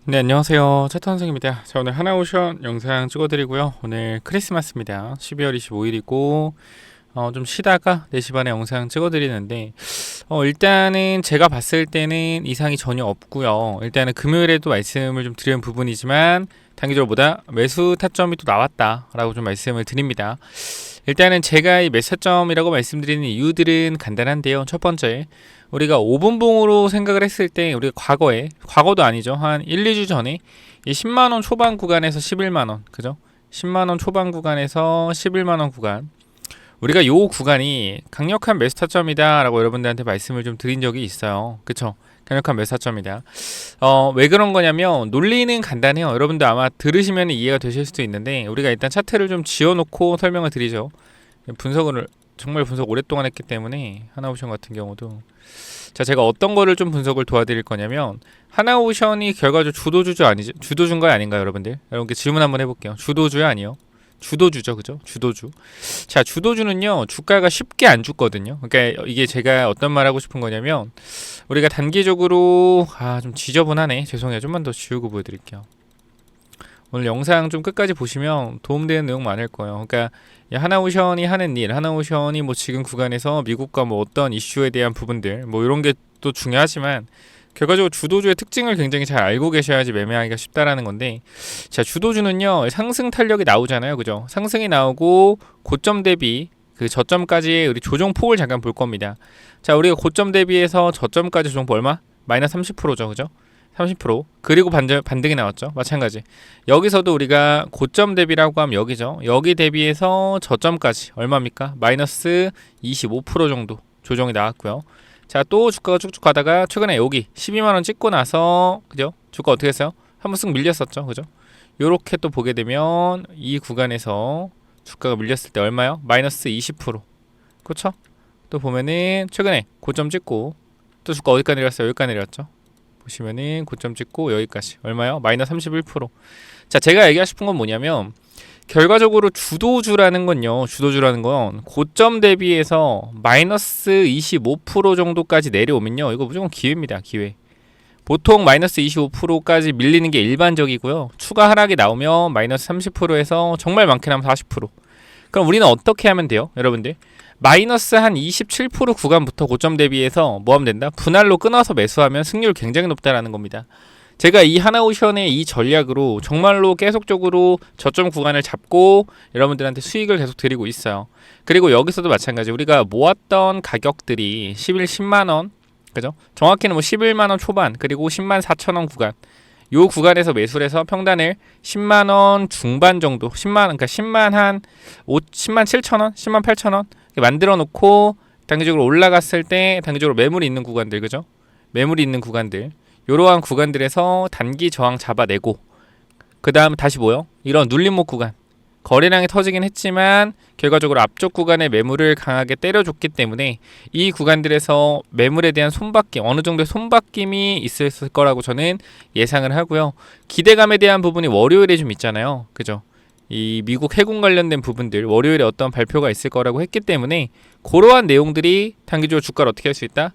네, 안녕하세요. 차탄생입니다. 자, 오늘 하나오션 영상 찍어드리고요. 오늘 크리스마스입니다. 12월 25일이고 좀 쉬다가 4시 반에 영상 찍어드리는데 일단은 제가 봤을 때는 이상이 전혀 없고요. 일단은 금요일에도 말씀을 좀 드린 부분이지만 단기적으로보다 매수 타점이 또 나왔다라고 좀 말씀을 드립니다. 일단은 제가 이 매수 타점이라고 말씀드리는 이유들은 간단한데요. 첫 번째, 우리가 5분봉으로 생각을 했을 때 우리가 과거도 아니죠. 한 1, 2주 전에 이 10만원 초반 구간에서 11만원, 그죠? 10만원 초반 구간에서 11만원 구간, 우리가 요 구간이 강력한 매수 타점이다 라고 여러분들한테 말씀을 좀 드린 적이 있어요. 그쵸? 강력한 매수 타점이다. 왜 그런 거냐면 논리는 간단해요. 여러분들 아마 들으시면 이해가 되실 수도 있는데 우리가 일단 차트를 좀 지어놓고 설명을 드리죠. 분석을 정말 분석 오랫동안 했기 때문에 하나오션 같은 경우도, 자, 제가 어떤 거를 좀 분석을 도와드릴 거냐면, 하나오션이 결과적으로 주도주죠, 아니죠? 주도주인가요, 아닌가요, 여러분들? 여러분께 질문 한번 해볼게요. 주도주요, 아니요? 주도주죠, 그죠? 주도주. 자, 주도주는요, 주가가 쉽게 안 죽거든요. 그러니까 이게 제가 어떤 말 하고 싶은 거냐면, 우리가 단기적으로 좀 지저분하네. 죄송해요. 좀만 더 지우고 보여드릴게요. 오늘 영상 좀 끝까지 보시면 도움되는 내용 많을 거예요. 그러니까 하나오션이 하는 일, 하나오션이 뭐 지금 구간에서 미국과 뭐 어떤 이슈에 대한 부분들, 뭐 이런 게 또 중요하지만 결과적으로 주도주의 특징을 굉장히 잘 알고 계셔야지 매매하기가 쉽다라는 건데, 자, 주도주는요, 상승 탄력이 나오잖아요, 그죠? 상승이 나오고 고점 대비 그 저점까지의 우리 조정폭을 잠깐 볼 겁니다. 자, 우리가 고점 대비해서 저점까지 조정폭 얼마? 마이너스 30%죠, 그죠? 30%. 그리고 반등이 나왔죠. 마찬가지. 여기서도 우리가 고점 대비라고 하면 여기죠. 여기 대비해서 저점까지 얼마입니까? 마이너스 25% 정도 조정이 나왔고요. 자, 또 주가가 쭉쭉 가다가 최근에 여기 12만원 찍고 나서, 그죠? 주가 어떻게 했어요? 한번 쓱 밀렸었죠, 그죠? 요렇게 또 보게 되면 이 구간에서 주가가 밀렸을 때 얼마요? 마이너스 20%. 그렇죠? 또 보면은 최근에 고점 찍고 또 주가 어디까지 내렸어요? 여기까지 내렸죠. 보시면은 고점 찍고 여기까지 얼마요? 마이너스 31%. 자, 제가 얘기하고 싶은 건 뭐냐면, 결과적으로 주도주라는 건 고점 대비해서 마이너스 25% 정도까지 내려오면요, 이거 무조건 기회입니다. 기회. 보통 마이너스 25%까지 밀리는 게 일반적이고요. 추가 하락이 나오면 마이너스 30%에서 정말 많게 나면 40%. 그럼 우리는 어떻게 하면 돼요, 여러분들? 마이너스 한 27% 구간부터 고점 대비해서 뭐 하면 된다? 분할로 끊어서 매수하면 승률 굉장히 높다라는 겁니다. 제가 이 하나오션의 이 전략으로 정말로 계속적으로 저점 구간을 잡고 여러분들한테 수익을 계속 드리고 있어요. 그리고 여기서도 마찬가지, 우리가 모았던 가격들이 10만원, 그죠? 정확히는 뭐 11만원 초반, 그리고 10만 4천원 구간, 요 구간에서 매수를 해서 평단을 10만원 중반 정도, 10만 7천원, 10만 8천원 만들어 놓고 단기적으로 올라갔을 때 단기적으로 매물이 있는 구간들, 그죠? 매물이 있는 구간들, 이러한 구간들에서 단기 저항 잡아내고, 그 다음 다시 뭐요? 이런 눌림목 구간, 거래량이 터지긴 했지만 결과적으로 앞쪽 구간의 매물을 강하게 때려줬기 때문에 이 구간들에서 매물에 대한 손바뀜, 어느 정도의 손바뀜이 있을 거라고 저는 예상을 하고요. 기대감에 대한 부분이 월요일에 좀 있잖아요, 그죠? 이 미국 해군 관련된 부분들 월요일에 어떤 발표가 있을 거라고 했기 때문에 그러한 내용들이 단기적으로 주가를 어떻게 할 수 있다?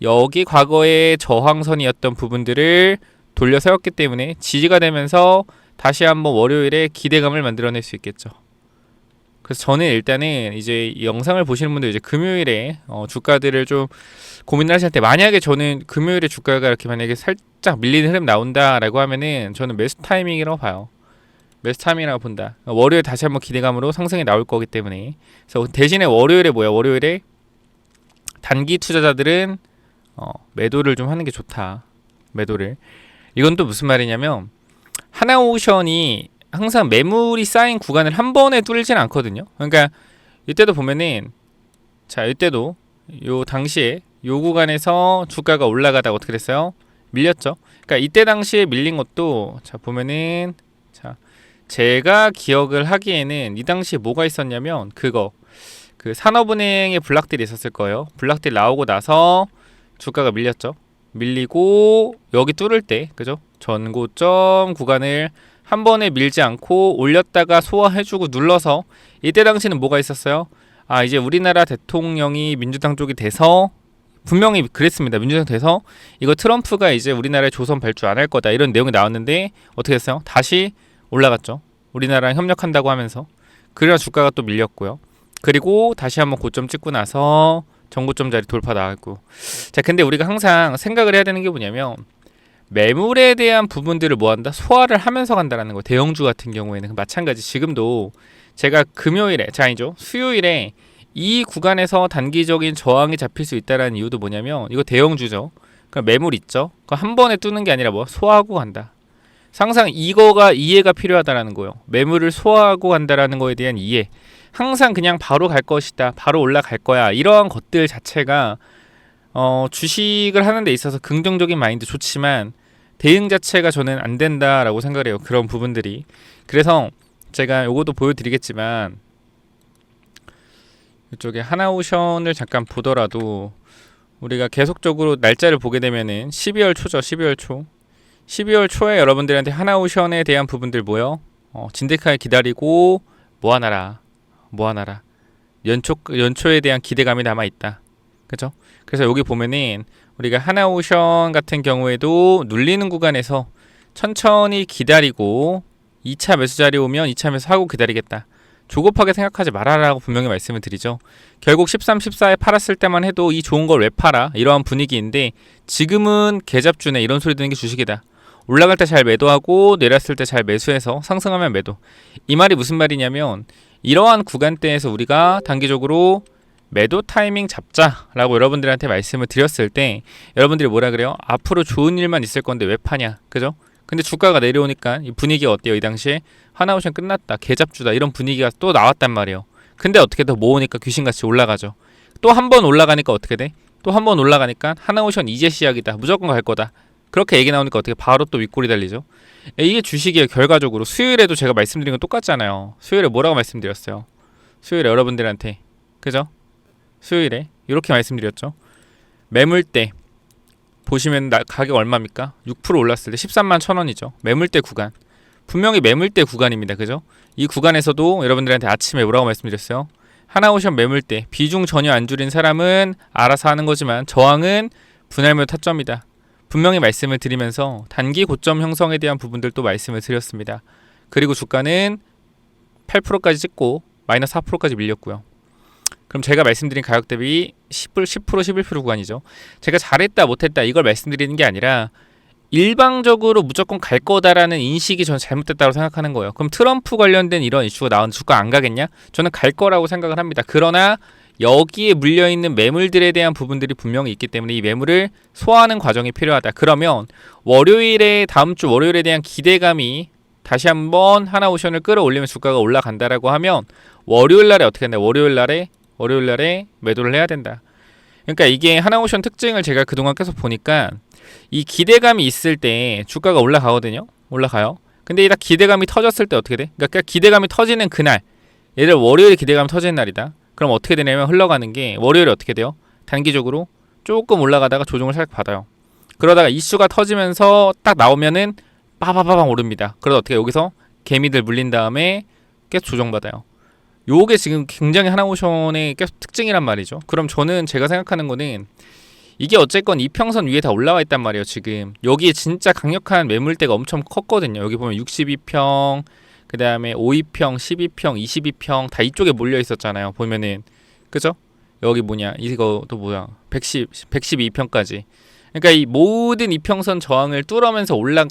여기 과거의 저항선이었던 부분들을 돌려 세웠기 때문에 지지가 되면서 다시 한번 월요일에 기대감을 만들어낼 수 있겠죠. 그래서 저는 일단은 이제 이 영상을 보시는 분들 이제 금요일에 주가들을 좀 고민을 하실 때, 만약에 저는 금요일에 주가가 이렇게 만약에 살짝 밀리는 흐름 나온다라고 하면은 저는 매수 타이밍이라고 봐요. 매수 타이밍이라고 본다. 월요일 다시 한번 기대감으로 상승이 나올 거기 때문에. 그래서 대신에 월요일에 뭐야? 월요일에 단기 투자자들은 매도를 좀 하는 게 좋다. 매도를. 이건 또 무슨 말이냐면, 하나오션이 항상 매물이 쌓인 구간을 한 번에 뚫진 않거든요. 그러니까 이때도 보면은, 자, 이때도 요 당시에 요 구간에서 주가가 올라가다가 어떻게 됐어요? 밀렸죠. 그러니까 이때 당시에 밀린 것도, 자, 보면은, 자, 제가 기억을 하기에는 이 당시에 뭐가 있었냐면 그 산업은행의 블락딜이 있었을 거예요. 블락딜 나오고 나서 주가가 밀렸죠. 밀리고 여기 뚫을 때, 그죠? 전고점 구간을 한 번에 밀지 않고 올렸다가 소화해주고 눌러서, 이때 당시는 뭐가 있었어요? 이제 우리나라 대통령이 민주당 쪽이 돼서 분명히 그랬습니다. 민주당 돼서 이거 트럼프가 이제 우리나라에 조선 발주 안 할 거다 이런 내용이 나왔는데 어떻게 됐어요? 다시 올라갔죠. 우리나라랑 협력한다고 하면서. 그래야 주가가 또 밀렸고요. 그리고 다시 한번 고점 찍고 나서 정고점 자리 돌파 나왔고. 자, 근데 우리가 항상 생각을 해야 되는 게 뭐냐면 매물에 대한 부분들을 뭐 한다? 소화를 하면서 간다라는 거예요. 대형주 같은 경우에는 마찬가지. 지금도 제가 금요일에, 자 아니죠, 수요일에 이 구간에서 단기적인 저항이 잡힐 수 있다는 이유도 뭐냐면 이거 대형주죠. 그러니까 매물 있죠. 한 번에 뚫는 게 아니라 뭐 소화하고 간다. 항상 이거가 이해가 필요하다라는 거예요. 매물을 소화하고 간다라는 거에 대한 이해. 항상 그냥 바로 갈 것이다, 바로 올라갈 거야, 이러한 것들 자체가 주식을 하는 데 있어서 긍정적인 마인드 좋지만 대응 자체가 저는 안 된다라고 생각을 해요. 그런 부분들이. 그래서 제가 요것도 보여드리겠지만 이쪽에 하나오션을 잠깐 보더라도 우리가 계속적으로 날짜를 보게 되면은 12월 초죠. 12월 초에 여러분들한테 하나오션에 대한 부분들 뭐요? 진득하게 기다리고 모아놔라. 연초에 대한 기대감이 남아있다. 그죠? 그래서 여기 보면은 우리가 하나오션 같은 경우에도 눌리는 구간에서 천천히 기다리고 2차 매수 자리 오면 2차 매수 하고 기다리겠다. 조급하게 생각하지 말아라고 분명히 말씀을 드리죠. 결국 13, 14에 팔았을 때만 해도 이 좋은 걸 왜 팔아? 이러한 분위기인데 지금은 개잡주네 이런 소리 드는 게 주식이다. 올라갈 때 잘 매도하고 내렸을 때 잘 매수해서 상승하면 매도. 이 말이 무슨 말이냐면 이러한 구간대에서 우리가 단기적으로 매도 타이밍 잡자라고 여러분들한테 말씀을 드렸을 때 여러분들이 뭐라 그래요? 앞으로 좋은 일만 있을 건데 왜 파냐? 그죠? 근데 주가가 내려오니까 이 분위기가 어때요? 이 당시에 하나오션 끝났다, 개잡주다 이런 분위기가 또 나왔단 말이에요. 근데 어떻게 더 모으니까 귀신같이 올라가죠. 또 한 번 올라가니까 어떻게 돼? 또 한 번 올라가니까 하나오션 이제 시작이다, 무조건 갈 거다, 그렇게 얘기 나오니까 어떻게 바로 또 윗골이 달리죠. 이게 주식이에요. 결과적으로 수요일에도 제가 말씀드린 건 똑같잖아요. 수요일에 뭐라고 말씀드렸어요? 수요일에 여러분들한테, 그죠? 수요일에 이렇게 말씀드렸죠. 매물대 보시면 가격 얼마입니까? 6% 올랐을 때 13만 1,000원이죠. 매물대 구간, 분명히 매물대 구간입니다. 그죠? 이 구간에서도 여러분들한테 아침에 뭐라고 말씀드렸어요? 하나오션 매물대, 비중 전혀 안 줄인 사람은 알아서 하는 거지만 저항은 분할매도 타점이다. 분명히 말씀을 드리면서 단기 고점 형성에 대한 부분들도 말씀을 드렸습니다. 그리고 주가는 8%까지 찍고 마이너스 4%까지 밀렸고요. 그럼 제가 말씀드린 가격 대비 10%, 11% 구간이죠. 제가 잘했다 못했다 이걸 말씀드리는 게 아니라 일방적으로 무조건 갈 거다라는 인식이 저는 잘못됐다고 생각하는 거예요. 그럼 트럼프 관련된 이런 이슈가 나오는 주가 안 가겠냐? 저는 갈 거라고 생각을 합니다. 그러나 여기에 물려있는 매물들에 대한 부분들이 분명히 있기 때문에 이 매물을 소화하는 과정이 필요하다. 그러면 다음 주 월요일에 대한 기대감이 다시 한번 하나오션을 끌어올리면 주가가 올라간다라고 하면 월요일날에 어떻게 한다? 월요일날에 매도를 해야 된다. 그러니까 이게 하나오션 특징을 제가 그동안 계속 보니까 이 기대감이 있을 때 주가가 올라가요. 근데 이 딱 기대감이 터졌을 때 어떻게 돼? 그러니까 기대감이 터지는 그날, 예를 들어 월요일에 기대감이 터지는 날이다. 그럼 어떻게 되냐면 흘러가는 게 월요일에 어떻게 돼요? 단기적으로 조금 올라가다가 조정을 살짝 받아요. 그러다가 이슈가 터지면서 딱 나오면은 빠바바방 오릅니다. 그러다 어떻게 여기서 개미들 물린 다음에 계속 조정받아요. 요게 지금 굉장히 하나오션의 계속 특징이란 말이죠. 그럼 저는 제가 생각하는 거는 이게 어쨌건 이평선 위에 다 올라와 있단 말이에요. 지금 여기에 진짜 강력한 매물대가 엄청 컸거든요. 여기 보면 62평, 그 다음에 52평, 12평, 22평 다 이쪽에 몰려 있었잖아요. 보면은 그죠? 여기 이거도 112평까지. 그러니까 이 모든 이평선 저항을 뚫으면서 올라간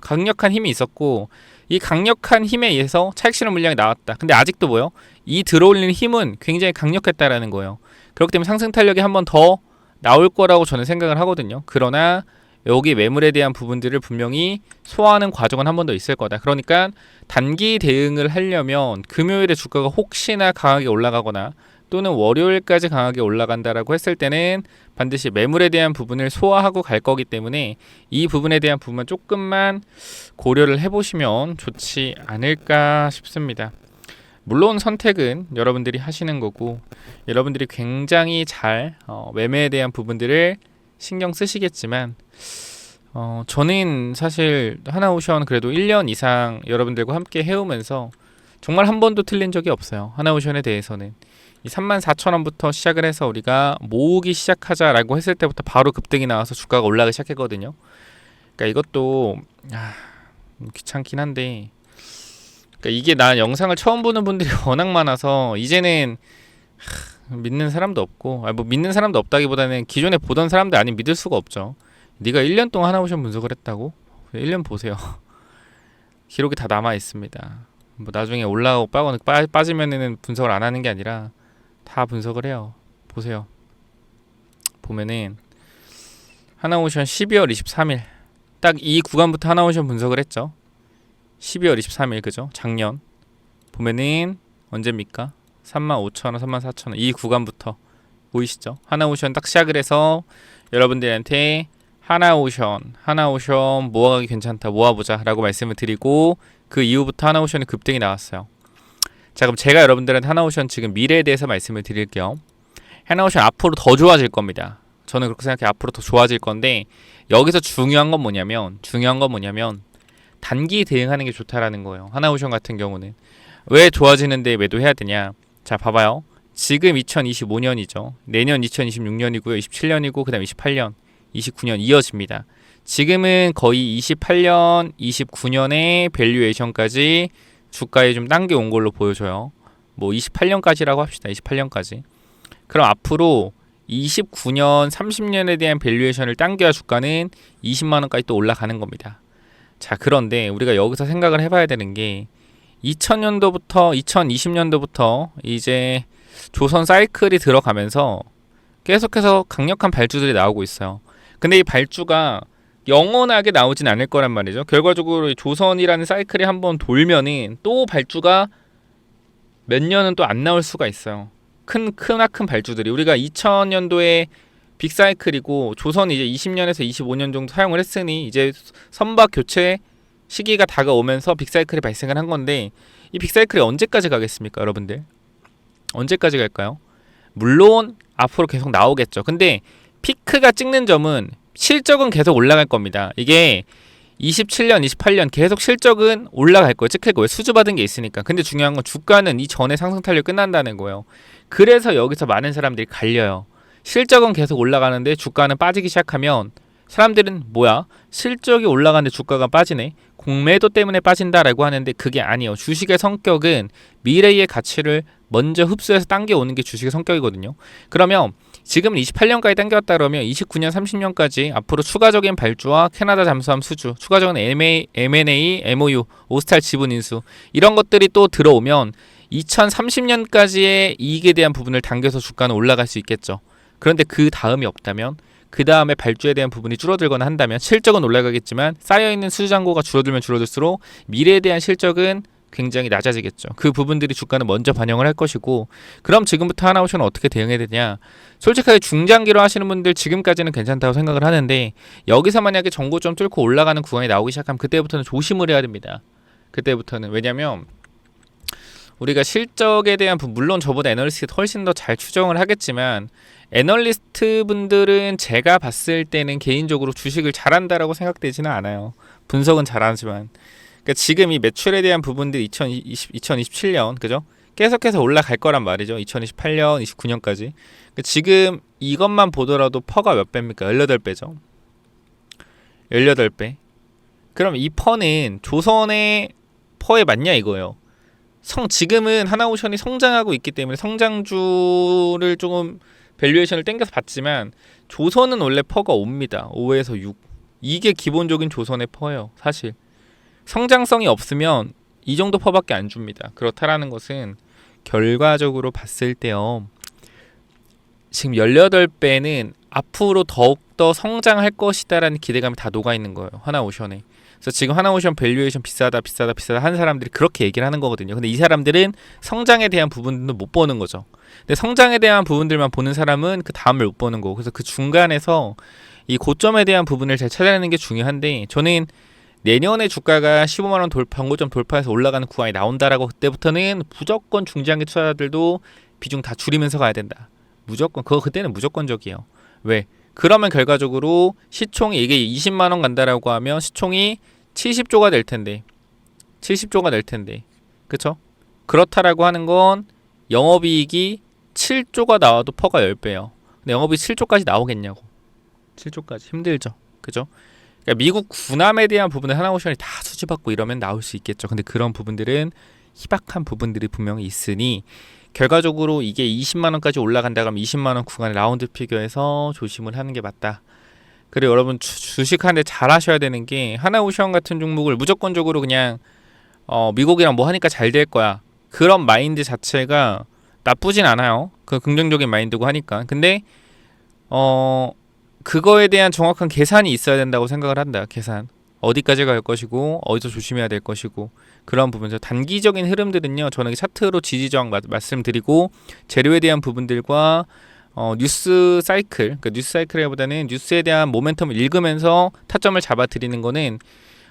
강력한 힘이 있었고 이 강력한 힘에 의해서 차익 실현 물량이 나왔다. 근데 아직도 이 들어올리는 힘은 굉장히 강력했다라는 거예요. 그렇기 때문에 상승 탄력이 한 번 더 나올 거라고 저는 생각을 하거든요. 그러나 여기 매물에 대한 부분들을 분명히 소화하는 과정은 한 번 더 있을 거다. 그러니까 단기 대응을 하려면 금요일에 주가가 혹시나 강하게 올라가거나 또는 월요일까지 강하게 올라간다라고 했을 때는 반드시 매물에 대한 부분을 소화하고 갈 거기 때문에 이 부분에 대한 부분만 조금만 고려를 해보시면 좋지 않을까 싶습니다. 물론 선택은 여러분들이 하시는 거고 여러분들이 굉장히 잘 매매에 대한 부분들을 신경 쓰시겠지만 저는 사실 하나오션 그래도 1년 이상 여러분들과 함께 해오면서 정말 한 번도 틀린 적이 없어요. 하나오션에 대해서는. 이 34,000원부터 시작을 해서 우리가 모으기 시작하자라고 했을 때부터 바로 급등이 나와서 주가가 올라가기 시작했거든요. 그러니까 이것도 귀찮긴 한데, 그러니까 이게 나 영상을 처음 보는 분들이 워낙 많아서 이제는 믿는 사람도 없고, 뭐 믿는 사람도 없다기보다는 기존에 보던 사람들 아니면 믿을 수가 없죠. 네가 1년 동안 하나오션 분석을 했다고? 1년 보세요. 기록이 다 남아 있습니다. 뭐 나중에 올라가고 빠지면은 분석을 안 하는 게 아니라 다 분석을 해요. 보세요. 보면은 하나오션 12월 23일 딱 이 구간부터 하나오션 분석을 했죠. 12월 23일 그죠? 작년 보면은 언제입니까? 35,000원, 34,000원 이 구간부터 보이시죠? 하나오션 딱 시작을 해서 여러분들한테 하나오션 모아가기 괜찮다, 모아보자 라고 말씀을 드리고, 그 이후부터 하나오션의 급등이 나왔어요. 자, 그럼 제가 여러분들한테 하나오션 지금 미래에 대해서 말씀을 드릴게요. 하나오션 앞으로 더 좋아질 겁니다. 저는 그렇게 생각해요. 앞으로 더 좋아질 건데, 여기서 중요한 건 뭐냐면 단기 대응하는 게 좋다라는 거예요. 하나오션 같은 경우는 왜 좋아지는데 매도해야 되냐? 자, 봐봐요. 지금 2025년이죠. 내년 2026년이고요. 27년이고 그다음 28년, 29년 이어집니다. 지금은 거의 28년, 29년의 밸류에이션까지 주가에 좀 당겨온 걸로 보여져요. 뭐 28년까지라고 합시다. 28년까지. 그럼 앞으로 29년, 30년에 대한 밸류에이션을 당겨야 주가는 20만 원까지 또 올라가는 겁니다. 자, 그런데 우리가 여기서 생각을 해봐야 되는 게 2000년도부터 2020년도부터 이제 조선 사이클이 들어가면서 계속해서 강력한 발주들이 나오고 있어요. 근데 이 발주가 영원하게 나오진 않을 거란 말이죠. 결과적으로 조선이라는 사이클이 한번 돌면은 또 발주가 몇 년은 또 안 나올 수가 있어요. 크나큰 발주들이 우리가 2000년도에 빅사이클이고 조선이 이제 20년에서 25년 정도 사용을 했으니 이제 선박 교체 시기가 다가오면서 빅사이클이 발생을 한 건데, 이 빅사이클이 언제까지 가겠습니까, 여러분들? 언제까지 갈까요? 물론 앞으로 계속 나오겠죠. 근데 피크가 찍는 점은 실적은 계속 올라갈 겁니다. 이게 27년, 28년 계속 실적은 올라갈 거예요. 찍힐 거예요. 수주받은 게 있으니까. 근데 중요한 건 주가는 이 전에 상승 탄력이 끝난다는 거예요. 그래서 여기서 많은 사람들이 갈려요. 실적은 계속 올라가는데 주가는 빠지기 시작하면 사람들은 뭐야? 실적이 올라가는데 주가가 빠지네? 공매도 때문에 빠진다라고 하는데 그게 아니에요. 주식의 성격은 미래의 가치를 먼저 흡수해서 당겨오는 게 주식의 성격이거든요. 그러면 지금은 28년까지 당겨왔다 그러면 29년, 30년까지 앞으로 추가적인 발주와 캐나다 잠수함 수주, 추가적인 M&A, MOU, 오스탈 지분 인수 이런 것들이 또 들어오면 2030년까지의 이익에 대한 부분을 당겨서 주가는 올라갈 수 있겠죠. 그런데 그 다음이 없다면, 그 다음에 발주에 대한 부분이 줄어들거나 한다면 실적은 올라가겠지만 쌓여있는 수주잔고가 줄어들면 줄어들수록 미래에 대한 실적은 굉장히 낮아지겠죠. 그 부분들이 주가는 먼저 반영을 할 것이고, 그럼 지금부터 하나오션은 어떻게 대응해야 되냐? 솔직하게 중장기로 하시는 분들 지금까지는 괜찮다고 생각을 하는데, 여기서 만약에 정고점 뚫고 올라가는 구간이 나오기 시작하면 그때부터는 조심을 해야 됩니다. 그때부터는. 왜냐면 우리가 실적에 대한 물론 저보다 애널리스트가 훨씬 더 잘 추정을 하겠지만, 애널리스트 분들은 제가 봤을 때는 개인적으로 주식을 잘한다라고 생각되지는 않아요. 분석은 잘하지만. 그러니까 지금 이 매출에 대한 부분들이 2027년 그죠? 계속해서 올라갈 거란 말이죠. 2028년, 29년까지. 그러니까 지금 이것만 보더라도 퍼가 몇 배입니까? 18배죠. 18배. 그럼 이 퍼는 조선의 퍼에 맞냐 이거예요. 지금은 하나오션이 성장하고 있기 때문에 성장주를 조금 밸류에이션을 땡겨서 봤지만, 조선은 원래 퍼가 5입니다. 5에서 6. 이게 기본적인 조선의 퍼예요. 사실 성장성이 없으면 이 정도 퍼밖에 안 줍니다. 그렇다라는 것은 결과적으로 봤을 때요, 지금 18배는 앞으로 더욱더 성장할 것이다라는 기대감이 다 녹아있는 거예요. 하나오션에. 그래서 지금 하나오션 밸류에이션 비싸다 하는 사람들이 그렇게 얘기를 하는 거거든요. 근데 이 사람들은 성장에 대한 부분도 못 보는 거죠. 근데 성장에 대한 부분들만 보는 사람은 그 다음을 못 보는 거고, 그래서 그 중간에서 이 고점에 대한 부분을 잘 찾아내는 게 중요한데, 저는 내년에 주가가 15만원 변고점 돌파해서 올라가는 구간이 나온다라고, 그때부터는 무조건 중장기 투자자들도 비중 다 줄이면서 가야 된다. 무조건. 그때는 무조건적이에요. 왜? 그러면 결과적으로 시총이 이게 20만원 간다라고 하면 시총이 70조가 될 텐데, 그쵸? 그렇다라고 하는 건 영업이익이 7조가 나와도 퍼가 10배예요. 근데 영업이 7조까지 나오겠냐고. 7조까지 힘들죠. 그죠? 그러니까 미국 군함에 대한 부분을 하나오션이 다 수주받고 이러면 나올 수 있겠죠. 근데 그런 부분들은 희박한 부분들이 분명히 있으니 결과적으로 이게 20만 원까지 올라간다 그러면 20만 원 구간의 라운드 피겨에서 조심을 하는 게 맞다. 그리고 여러분 주식하는데 잘 하셔야 되는 게 하나오션 같은 종목을 무조건적으로 그냥 미국이랑 뭐 하니까 잘 될 거야. 그런 마인드 자체가 나쁘진 않아요. 그 긍정적인 마인드고 하니까. 근데 그거에 대한 정확한 계산이 있어야 된다고 생각을 한다. 계산. 어디까지 갈 것이고 어디서 조심해야 될 것이고 그런 부분에서 단기적인 흐름들은요. 저는 차트로 지지저항 말씀드리고 재료에 대한 부분들과 뉴스 사이클, 그러니까 뉴스 사이클보다는 뉴스에 대한 모멘텀을 읽으면서 타점을 잡아드리는 거는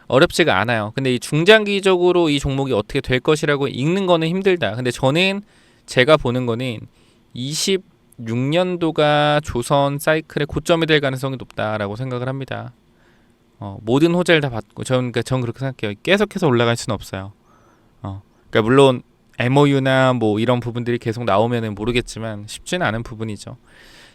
어렵지가 않아요. 근데 이 중장기적으로 이 종목이 어떻게 될 것이라고 읽는 거는 힘들다. 근데 저는 제가 보는 거는 26년도가 조선 사이클의 고점이 될 가능성이 높다라고 생각을 합니다. 모든 호재를 다 받고 전 그렇게 생각해요. 계속해서 올라갈 수는 없어요. 그러니까 물론 MOU나 뭐 이런 부분들이 계속 나오면은 모르겠지만 쉽지는 않은 부분이죠.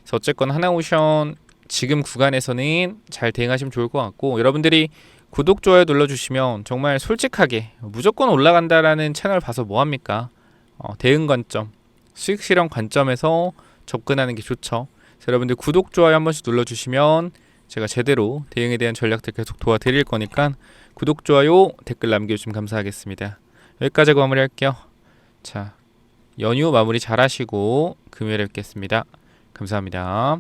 그래서 어쨌건 하나오션 지금 구간에서는 잘 대응하시면 좋을 것 같고 여러분들이 구독, 좋아요 눌러주시면 정말 솔직하게 무조건 올라간다라는 채널 봐서 뭐합니까? 대응 관점, 수익 실현 관점에서 접근하는 게 좋죠. 그래서 여러분들 구독, 좋아요 한 번씩 눌러주시면 제가 제대로 대응에 대한 전략들 계속 도와드릴 거니까 구독, 좋아요, 댓글 남겨주시면 감사하겠습니다. 여기까지 마무리할게요. 자, 연휴 마무리 잘 하시고 금요일에 뵙겠습니다. 감사합니다.